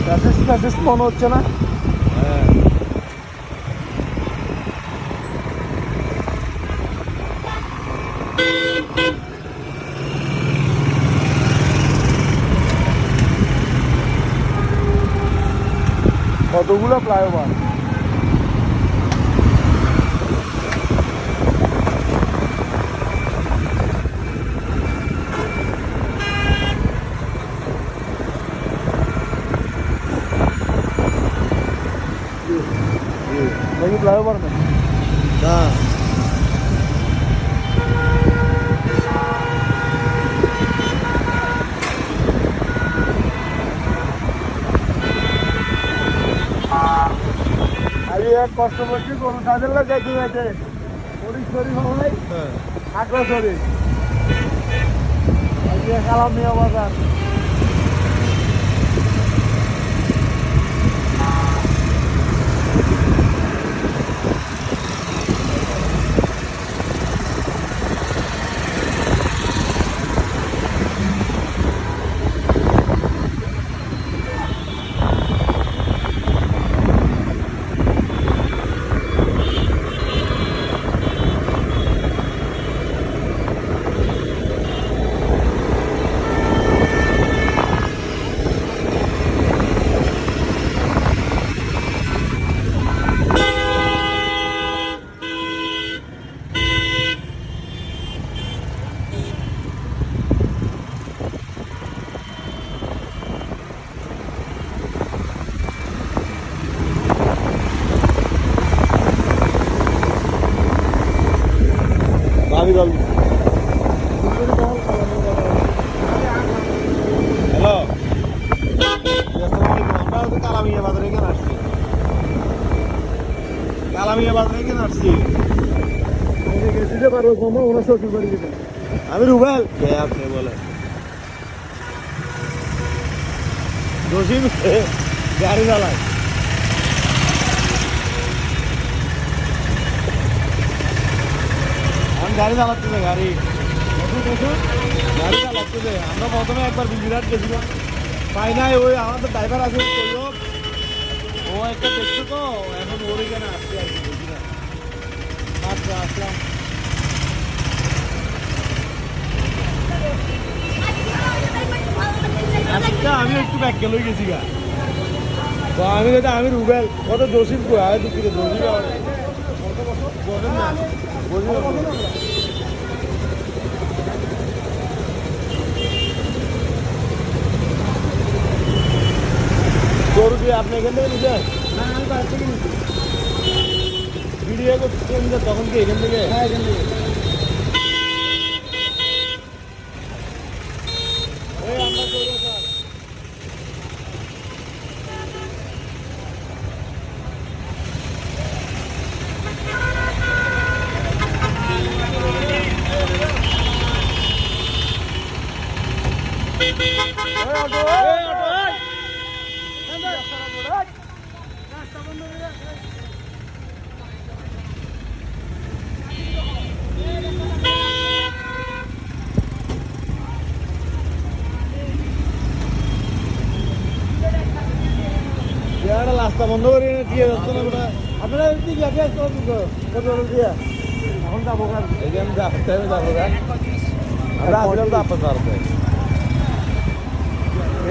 Passage মনে হচ্ছে না। হ্যাঁ কতগুলো ফ্লাইওভার। वही फ्लाईओवर में না अभी एक कष्ट করছি কোন কাজের লোক যাইতে যাইতে শরীর শরীর হয় আগ্রা শরীর আজকে কালাম নিয়ে বাজার ভাবি বল হ্যালো আমরা তো কালামিয়া বাজারে কেন আসছি কালামিয়া বাজারে কেন আসছি গেছি পারবো কমো ওনার শ্বশুর বাড়ি যেতে আমি রুবেল কে আপনি বলে জসিম গাড়ি চালায় আমি গাড়ি চালাচ্ছি না গাড়ি গাড়ি চালাচ্ছি যে আমরা প্রথমে একবার বিরাট গেছিলাম পাই নাই ওই আমাদের ড্রাইভার আছে সৈয়দ ও একটা দেখছো তো এখন ওর এখানে আসছি আর কি বুঝি না মাত্র আসলাম আচ্ছা আমি একটু ব্যাগ গেল গেছি গা তো আমি যেটা আমি রুবেল কত জসিম কো আয় দুঃখিত জসিম বলেন না গরু দিয়ে আপনি এখান থেকে নিছেন না আমি বাড়ি থেকে নিচ্ছি ভিডিও করছেন যে তখন কি এখান থেকে হ্যাঁ এখান থেকে ওই আমরা করবো স্যার রাস্তা বন্ধ করে দিয়ে যাচ্ছে না ওটা আপনারা কি গ্যাস কত দিয়া এখন যাবো কার এখানে যাবো গা আমরা আসলাম তো আপনার পারবে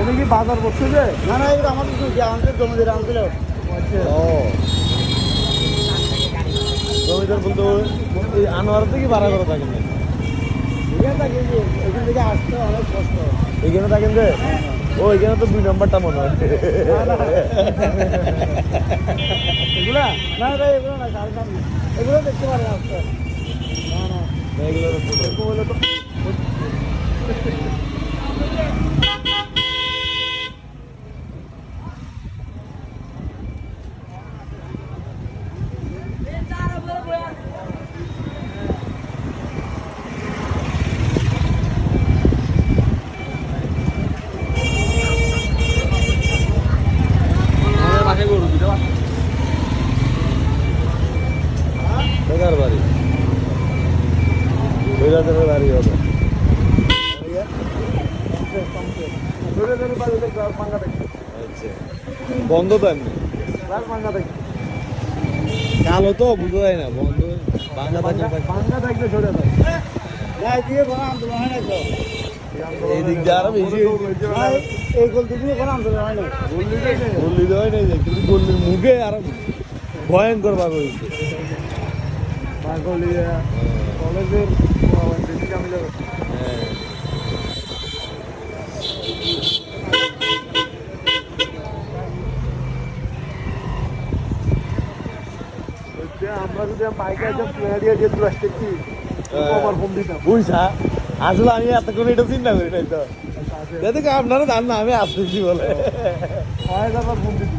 এটা কি বাজার বসছে যে না না এগুলো আমাদের আমাদের জমিদের আনছিল ও জমিদার বলতে ওই আনোয়ার থেকে ভাড়া করে থাকেন এখান থেকে আসতে অনেক কষ্ট এইখানে থাকেন যে ও এখানে তো 2 নম্বরটা মনে হয় এগুলা না ভাই এগুলো না সাড়ে সামনে এগুলো দেখতে পারেন আসতে না না এগুলো এরকম হলে তো বেকার বাড়ি ওই রাতের বাড়ি হবে বন্ধ তো এমনি রাত ভাঙ্গা থাকবে কালো তো বুঝা যায় না বন্ধ ভাঙা থাকলে ভাঙ্গা থাকলে সরে যায় দিয়ে কোনো আন্দোলন হয় না তো এই দিক দিয়ে আরো বেশি এই গোল দিয়ে কোনো আন্দোলন হয় না গল্লি তো হয় নাই যে, কিন্তু গল্লির মুখে আরো ভয়ঙ্কর ভাবে হয়েছে পাগলিয়া কলেজের বেশি কামে যাবে হ্যাঁ আমরা যদি বাইকে একদম প্লেয়ারিয়া দিয়ে তুলে আসতে কি আমার ফোন দিতাম বুঝছা আসলে আমি এতক্ষণ এটা চিন্তা করি নাই তো দেখো আপনারা জান না আমি আসতেছি বলে হয় আবার ফোন দিতি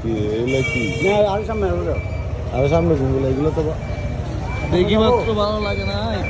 কি এগুলো কি না আর সামনে আরো সামনে ঘুমগুলো এগুলো তো দেখি মাত্র ভালো লাগে না আর